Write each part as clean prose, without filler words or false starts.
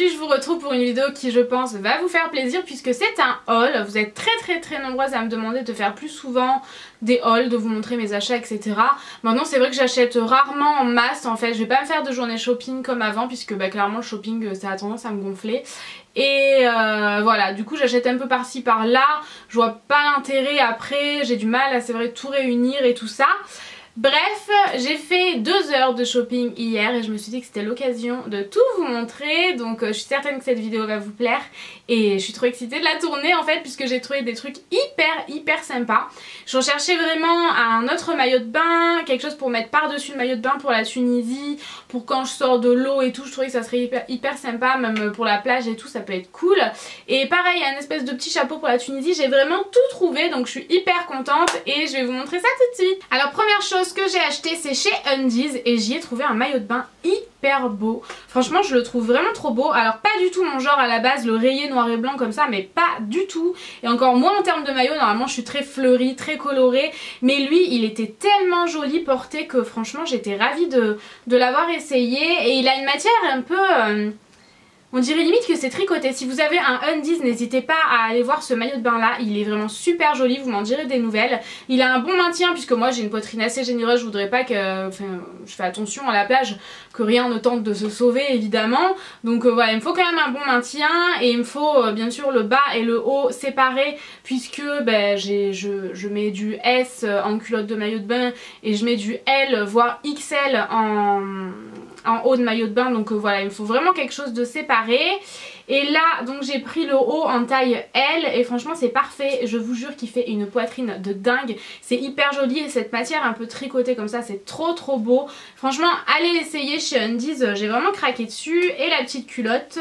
aujourd'hui je vous retrouve pour une vidéo qui je pense va vous faire plaisir puisque c'est un haul. Vous êtes très nombreuses à me demander de faire plus souvent des hauls, de vous montrer mes achats etc. Maintenant c'est vrai que j'achète rarement en masse en fait, je vais pas me faire de journée shopping comme avant puisque clairement le shopping ça a tendance à me gonfler. Et voilà, du coup j'achète un peu par-ci par-là, je vois pas l'intérêt après, j'ai du mal à c'est vrai tout réunir et tout ça. Bref, j'ai fait 2 heures de shopping hier et je me suis dit que c'était l'occasion de tout vous montrer. Donc je suis certaine que cette vidéo va vous plaire et je suis trop excitée de la tourner en fait puisque j'ai trouvé des trucs hyper sympas. Je recherchais vraiment un autre maillot de bain, quelque chose pour mettre par-dessus le maillot de bain pour la Tunisie, pour quand je sors de l'eau et tout, je trouvais que ça serait hyper sympa, même pour la plage et tout, ça peut être cool. Et pareil, un espèce de petit chapeau pour la Tunisie, j'ai vraiment tout trouvé donc je suis hyper contente et je vais vous montrer ça tout de suite. Alors première chose que j'ai acheté c'est chez Undies et j'y ai trouvé un maillot de bain hyper beau. Franchement je le trouve vraiment trop beau. Alors pas du tout mon genre à la base, le rayé noir et blanc comme ça, mais pas du tout. Et encore moins en termes de maillot, normalement je suis très fleurie, très colorée. Mais lui il était tellement joli porté que franchement j'étais ravie de l'avoir essayé. Et il a une matière un peu... on dirait limite que c'est tricoté. Si vous avez un Undies, n'hésitez pas à aller voir ce maillot de bain là. Il est vraiment super joli, vous m'en direz des nouvelles. Il a un bon maintien puisque moi j'ai une poitrine assez généreuse. Je voudrais pas que... Enfin, je fais attention à la plage, que rien ne tente de se sauver évidemment. Donc voilà, il me faut quand même un bon maintien. Et il me faut bien sûr le bas et le haut séparés puisque je mets du S en culotte de maillot de bain et je mets du L voire XL en haut de maillot de bain. Donc voilà, il me faut vraiment quelque chose de séparé. Et là donc j'ai pris le haut en taille L et franchement c'est parfait, je vous jure qu'il fait une poitrine de dingue, c'est hyper joli et cette matière un peu tricotée comme ça c'est trop beau. Franchement allez l'essayer chez Undies, j'ai vraiment craqué dessus. Et la petite culotte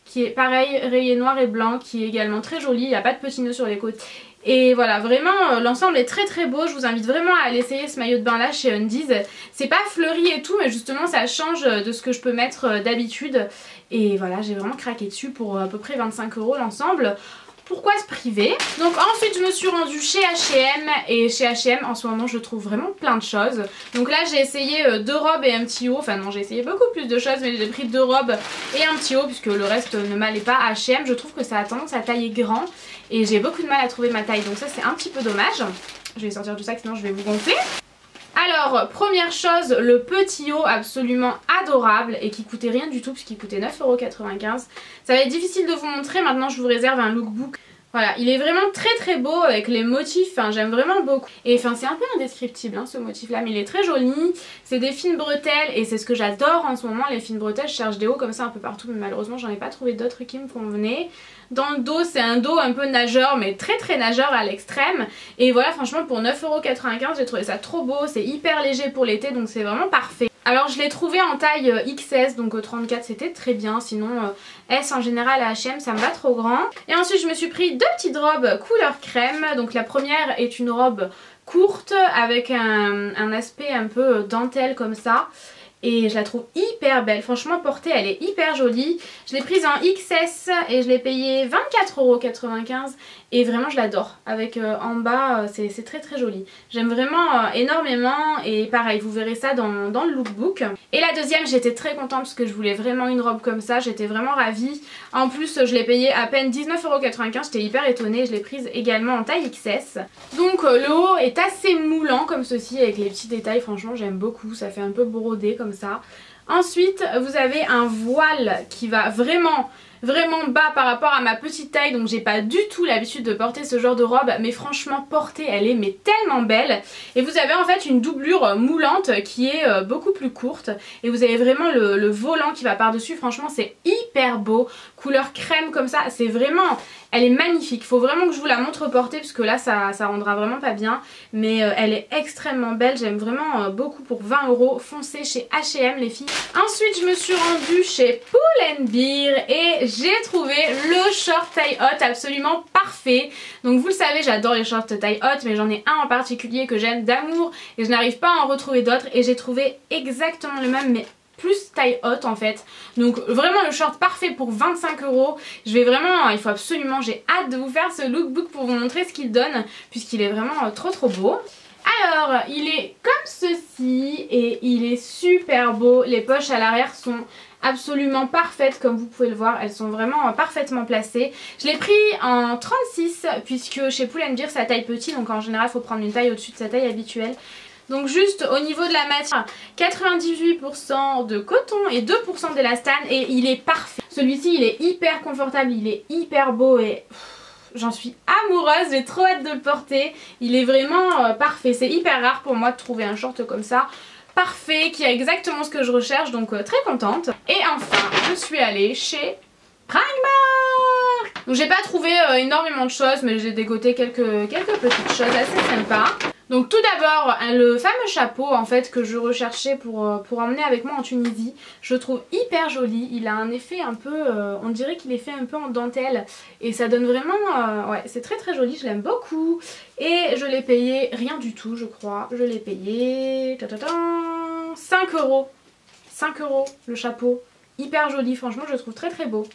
qui est pareil rayée noir et blanc, qui est également très jolie, il n'y a pas de petits nœuds sur les côtés. Et voilà, vraiment l'ensemble est très beau, je vous invite vraiment à aller essayer ce maillot de bain là chez Undies. C'est pas fleuri et tout mais justement ça change de ce que je peux mettre d'habitude. Et voilà, j'ai vraiment craqué dessus pour à peu près 25 € l'ensemble. Pourquoi se priver? Donc ensuite je me suis rendue chez H&M et chez H&M en ce moment je trouve vraiment plein de choses. Donc là j'ai essayé 2 robes et un petit haut, enfin non j'ai essayé beaucoup plus de choses mais j'ai pris 2 robes et un petit haut puisque le reste ne m'allait pas. À H&M je trouve que ça a tendance à tailler grand et j'ai beaucoup de mal à trouver ma taille donc ça c'est un petit peu dommage. Je vais sortir du sac sinon je vais vous gonfler. Alors première chose, le petit haut absolument adorable et qui coûtait rien du tout puisqu'il coûtait 9,95 €. Ça va être difficile de vous montrer, maintenant je vous réserve un lookbook. Voilà, il est vraiment très beau avec les motifs, enfin, j'aime vraiment beaucoup. Et enfin c'est un peu indescriptible ce motif là mais il est très joli. C'est des fines bretelles et c'est ce que j'adore en ce moment, les fines bretelles. Je cherche des hauts comme ça un peu partout mais malheureusement j'en ai pas trouvé d'autres qui me convenaient. Dans le dos c'est un dos un peu nageur mais très nageur à l'extrême. Et voilà franchement pour 9,95 € j'ai trouvé ça trop beau, c'est hyper léger pour l'été donc c'est vraiment parfait. Alors je l'ai trouvé en taille XS donc 34 c'était très bien, sinon S en général à H&M ça me va trop grand. Et ensuite je me suis pris 2 petites robes couleur crème. Donc la première est une robe courte avec un aspect un peu dentelle comme ça. Et je la trouve hyper belle, franchement portée elle est hyper jolie. Je l'ai prise en XS et je l'ai payée 24,95 € et vraiment je l'adore. Avec en bas c'est très joli. J'aime vraiment énormément et pareil vous verrez ça dans le lookbook. Et la deuxième j'étais très contente parce que je voulais vraiment une robe comme ça, j'étais vraiment ravie. En plus je l'ai payée à peine 19,95 €, j'étais hyper étonnée, je l'ai prise également en taille XS. Donc le haut est assez moulant comme ceci avec les petits détails, franchement j'aime beaucoup, ça fait un peu brodé comme ça. Ensuite vous avez un voile qui va vraiment bas par rapport à ma petite taille, donc j'ai pas du tout l'habitude de porter ce genre de robe mais franchement portée elle est mais tellement belle. Et vous avez en fait une doublure moulante qui est beaucoup plus courte et vous avez vraiment le volant qui va par dessus, franchement c'est hyper beau, couleur crème comme ça, c'est vraiment... Elle est magnifique, faut vraiment que je vous la montre portée parce que là ça rendra vraiment pas bien. Mais elle est extrêmement belle, j'aime vraiment beaucoup pour 20 €. Foncez chez H&M les filles. Ensuite je me suis rendue chez Pull & Bear et j'ai trouvé le short taille haute absolument parfait. Donc vous le savez j'adore les shorts taille haute mais j'en ai un en particulier que j'aime d'amour et je n'arrive pas à en retrouver d'autres. Et j'ai trouvé exactement le même mais plus taille haute en fait. Donc vraiment le short parfait pour 25 €. Je vais vraiment, il faut absolument, j'ai hâte de vous faire ce lookbook pour vous montrer ce qu'il donne puisqu'il est vraiment trop beau. Alors il est comme ceci et il est super beau, les poches à l'arrière sont absolument parfaites comme vous pouvez le voir, elles sont vraiment parfaitement placées. Je l'ai pris en 36 puisque chez Pull&Bear ça taille petit, donc en général il faut prendre une taille au-dessus de sa taille habituelle. Donc juste au niveau de la matière, 98% de coton et 2% d'élastane et il est parfait. Celui-ci il est hyper confortable, il est hyper beau et j'en suis amoureuse, j'ai trop hâte de le porter. Il est vraiment parfait, c'est hyper rare pour moi de trouver un short comme ça. Parfait, qui a exactement ce que je recherche, donc très contente. Et enfin, je suis allée chez Primark. Donc j'ai pas trouvé énormément de choses, mais j'ai dégoté quelques petites choses assez sympas. Donc tout d'abord, le fameux chapeau en fait que je recherchais pour emmener avec moi en Tunisie, je le trouve hyper joli. Il a un effet un peu, on dirait qu'il est fait un peu en dentelle et ça donne vraiment, ouais c'est très très joli, je l'aime beaucoup. Et je l'ai payé rien du tout je crois, je l'ai payé 5 €. 5 € le chapeau, hyper joli, franchement je le trouve très très beau.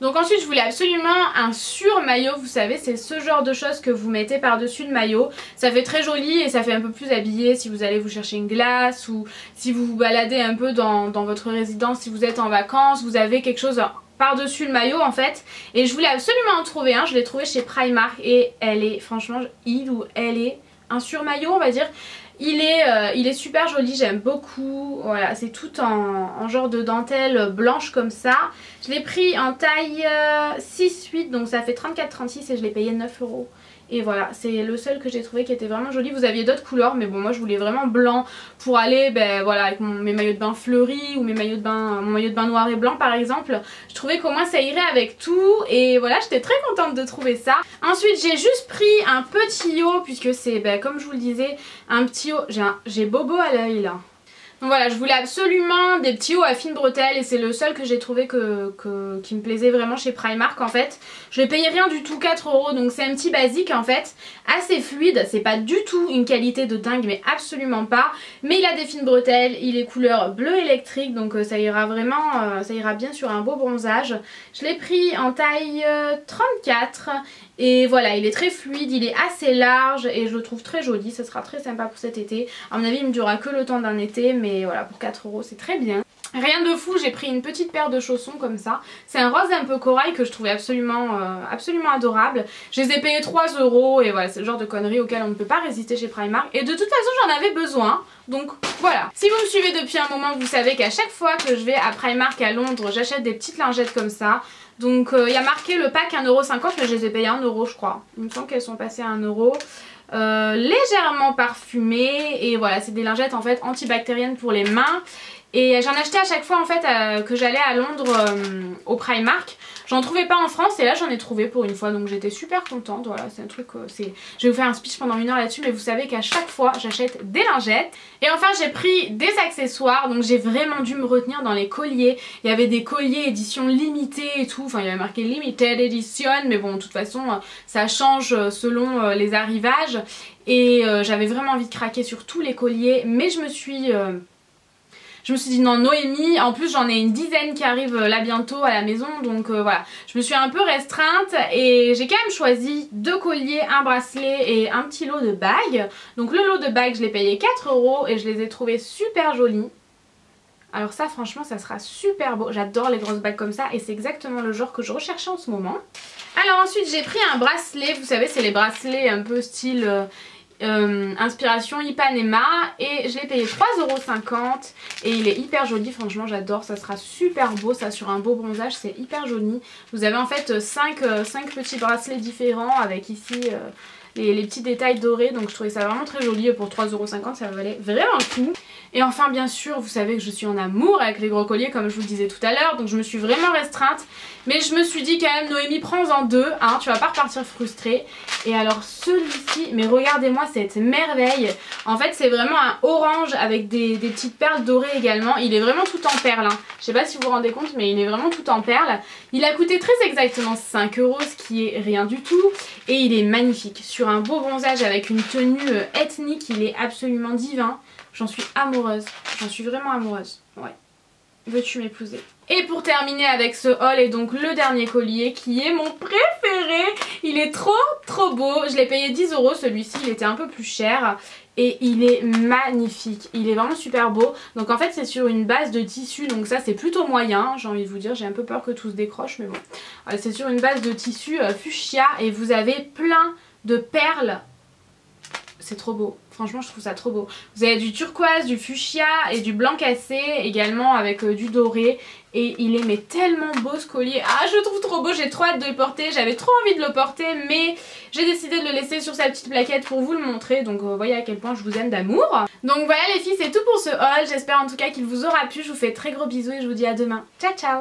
Donc ensuite je voulais absolument un sur-maillot, vous savez c'est ce genre de choses que vous mettez par-dessus le maillot. Ça fait très joli et ça fait un peu plus habillé si vous allez vous chercher une glace ou si vous vous baladez un peu dans votre résidence, si vous êtes en vacances, vous avez quelque chose par-dessus le maillot en fait. Et je voulais absolument en trouver un, je l'ai trouvé chez Primark et elle est franchement, elle est un sur-maillot on va dire. Il est super joli, j'aime beaucoup, voilà c'est tout en genre de dentelle blanche comme ça. Je l'ai pris en taille 6-8 donc ça fait 34-36 et je l'ai payé 9 €. Et voilà, c'est le seul que j'ai trouvé qui était vraiment joli. Vous aviez d'autres couleurs mais bon moi je voulais vraiment blanc pour aller voilà, avec mes maillots de bain fleuris ou mon maillot de bain noir et blanc par exemple. Je trouvais qu'au moins ça irait avec tout et voilà j'étais très contente de trouver ça. Ensuite j'ai juste pris un petit haut puisque c'est comme je vous le disais un petit haut, j'ai bobo à l'œil là. Donc voilà, je voulais absolument des petits hauts à fines bretelles et c'est le seul que j'ai trouvé qui me plaisait vraiment chez Primark en fait. Je l'ai payé rien du tout, 4 € donc c'est un petit basique en fait, assez fluide, c'est pas du tout une qualité de dingue mais absolument pas. Mais il a des fines bretelles, il est couleur bleu électrique donc ça ira vraiment, ça ira bien sur un beau bronzage. Je l'ai pris en taille 34 et voilà il est très fluide, il est assez large et je le trouve très joli, ça sera très sympa pour cet été. À mon avis il me durera que le temps d'un été mais voilà pour 4 € c'est très bien. Rien de fou, j'ai pris une petite paire de chaussons comme ça. C'est un rose un peu corail que je trouvais absolument adorable. Je les ai payés 3 € et voilà c'est le genre de conneries auxquelles on ne peut pas résister chez Primark. Et de toute façon j'en avais besoin. Donc voilà. Si vous me suivez depuis un moment vous savez qu'à chaque fois que je vais à Primark à Londres j'achète des petites lingettes comme ça. Donc il y a marqué le pack 1,50 € mais je les ai payées 1 € je crois. Il me semble qu'elles sont passées à 1 €. Légèrement parfumées et voilà c'est des lingettes en fait antibactériennes pour les mains. Et j'en achetais à chaque fois en fait que j'allais à Londres au Primark. J'en trouvais pas en France et là j'en ai trouvé pour une fois donc j'étais super contente. Voilà c'est un truc, je vais vous faire un speech pendant 1 heure là-dessus mais vous savez qu'à chaque fois j'achète des lingettes. Et enfin j'ai pris des accessoires donc j'ai vraiment dû me retenir dans les colliers. Il y avait des colliers édition limitée et tout, enfin il y avait marqué limited edition mais bon de toute façon ça change selon les arrivages. Et j'avais vraiment envie de craquer sur tous les colliers mais je me suis dit non Noémie, en plus j'en ai une dizaine qui arrivent là bientôt à la maison donc voilà. Je me suis un peu restreinte et j'ai quand même choisi 2 colliers, un bracelet et un petit lot de bagues. Donc le lot de bagues je l'ai payé 4 € et je les ai trouvées super jolies. Alors ça franchement ça sera super beau, j'adore les grosses bagues comme ça et c'est exactement le genre que je recherchais en ce moment. Alors ensuite j'ai pris un bracelet, vous savez c'est les bracelets un peu style... inspiration Ipanema et je l'ai payé 3,50 € et il est hyper joli franchement j'adore, ça sera super beau ça sur un beau bronzage, c'est hyper joli. Vous avez en fait 5 petits bracelets différents avec ici les petits détails dorés donc je trouvais ça vraiment très joli et pour 3,50 € ça valait vraiment le coup. Et enfin bien sûr vous savez que je suis en amour avec les gros colliers comme je vous le disais tout à l'heure donc je me suis vraiment restreinte mais je me suis dit quand même Noémie prends-en 2 hein, tu vas pas repartir frustrée. Et alors celui-ci, mais regardez-moi cette merveille, en fait c'est vraiment un orange avec des petites perles dorées également, il est vraiment tout en perles hein. Je sais pas si vous vous rendez compte mais il est vraiment tout en perles. Il a coûté très exactement 5 € ce qui est rien du tout et il est magnifique sur un beau bronzage avec une tenue ethnique, il est absolument divin. J'en suis amoureuse, j'en suis vraiment amoureuse, ouais. Veux-tu m'épouser? Et pour terminer avec ce haul et donc le dernier collier qui est mon préféré, Il est trop beau. Je l'ai payé 10 € celui-ci, il était un peu plus cher. Et il est magnifique, il est vraiment super beau. Donc en fait c'est sur une base de tissu, donc ça c'est plutôt moyen, j'ai envie de vous dire. J'ai un peu peur que tout se décroche mais bon. C'est sur une base de tissu fuchsia et vous avez plein de perles. C'est trop beau, franchement je trouve ça trop beau. Vous avez du turquoise, du fuchsia et du blanc cassé également avec du doré. Et il est mais tellement beau ce collier. Ah je le trouve trop beau, j'ai trop hâte de le porter. J'avais trop envie de le porter mais j'ai décidé de le laisser sur sa petite plaquette pour vous le montrer. Donc vous voyez à quel point je vous aime d'amour. Donc voilà les filles, c'est tout pour ce haul. J'espère en tout cas qu'il vous aura plu. Je vous fais très gros bisous et je vous dis à demain. Ciao ciao.